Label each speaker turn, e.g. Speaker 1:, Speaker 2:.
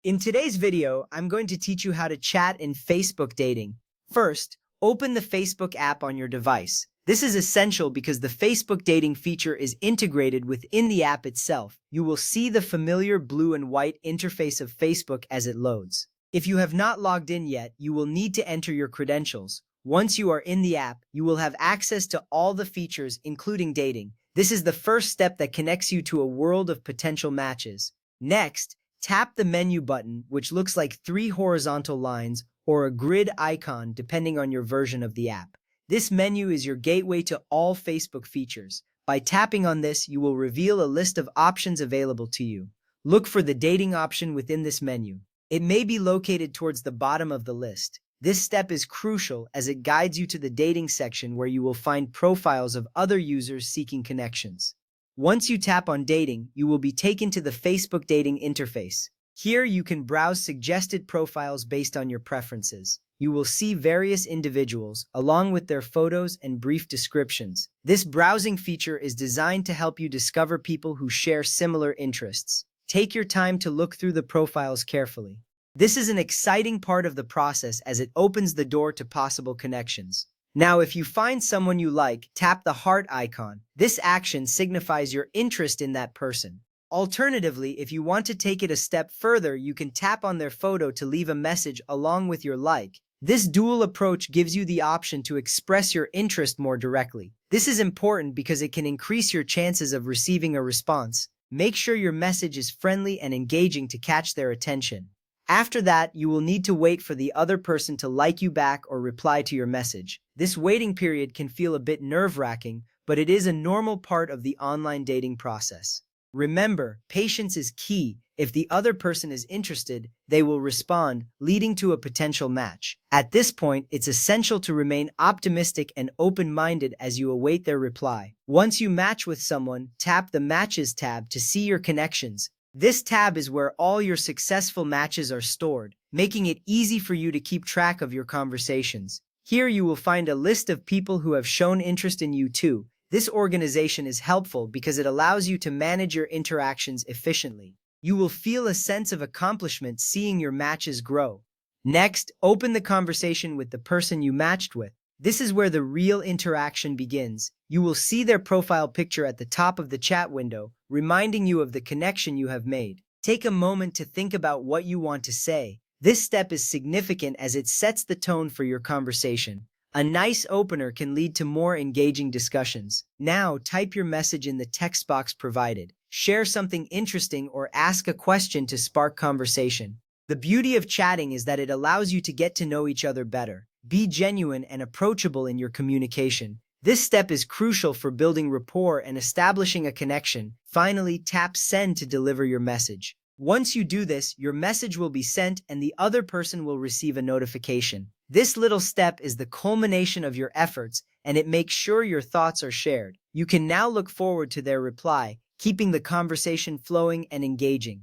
Speaker 1: In today's video, I'm going to teach you how to chat in Facebook dating. First, open the Facebook app on your device. This is essential because the Facebook dating feature is integrated within the app itself. You will see the familiar blue and white interface of Facebook as it loads. If you have not logged in yet, you will need to enter your credentials. Once you are in the app, you will have access to all the features, including dating. This is the first step that connects you to a world of potential matches. Next, tap the menu button, which looks like 3 horizontal lines or a grid icon depending on your version of the app. This menu is your gateway to all Facebook features. By tapping on this, you will reveal a list of options available to you. Look for the dating option within this menu. It may be located towards the bottom of the list. This step is crucial as it guides you to the dating section where you will find profiles of other users seeking connections. Once you tap on dating, you will be taken to the Facebook dating interface. Here you can browse suggested profiles based on your preferences. You will see various individuals, along with their photos and brief descriptions. This browsing feature is designed to help you discover people who share similar interests. Take your time to look through the profiles carefully. This is an exciting part of the process as it opens the door to possible connections. Now, if you find someone you like, tap the heart icon. This action signifies your interest in that person. Alternatively, if you want to take it a step further, you can tap on their photo to leave a message along with your like. This dual approach gives you the option to express your interest more directly. This is important because it can increase your chances of receiving a response. Make sure your message is friendly and engaging to catch their attention. After that, you will need to wait for the other person to like you back or reply to your message. This waiting period can feel a bit nerve-wracking, but it is a normal part of the online dating process. Remember, patience is key. If the other person is interested, they will respond, leading to a potential match. At this point, it's essential to remain optimistic and open-minded as you await their reply. Once you match with someone, tap the Matches tab to see your connections. This tab is where all your successful matches are stored, making it easy for you to keep track of your conversations. Here you will find a list of people who have shown interest in you too. This organization is helpful because it allows you to manage your interactions efficiently. You will feel a sense of accomplishment seeing your matches grow. Next, open the conversation with the person you matched with. This is where the real interaction begins. You will see their profile picture at the top of the chat window, reminding you of the connection you have made. Take a moment to think about what you want to say. This step is significant as it sets the tone for your conversation. A nice opener can lead to more engaging discussions. Now, type your message in the text box provided. Share something interesting or ask a question to spark conversation. The beauty of chatting is that it allows you to get to know each other better. Be genuine and approachable in your communication. This step is crucial for building rapport and establishing a connection. Finally, tap Send to deliver your message. Once you do this, your message will be sent and the other person will receive a notification. This little step is the culmination of your efforts, and it makes sure your thoughts are shared. You can now look forward to their reply, keeping the conversation flowing and engaging.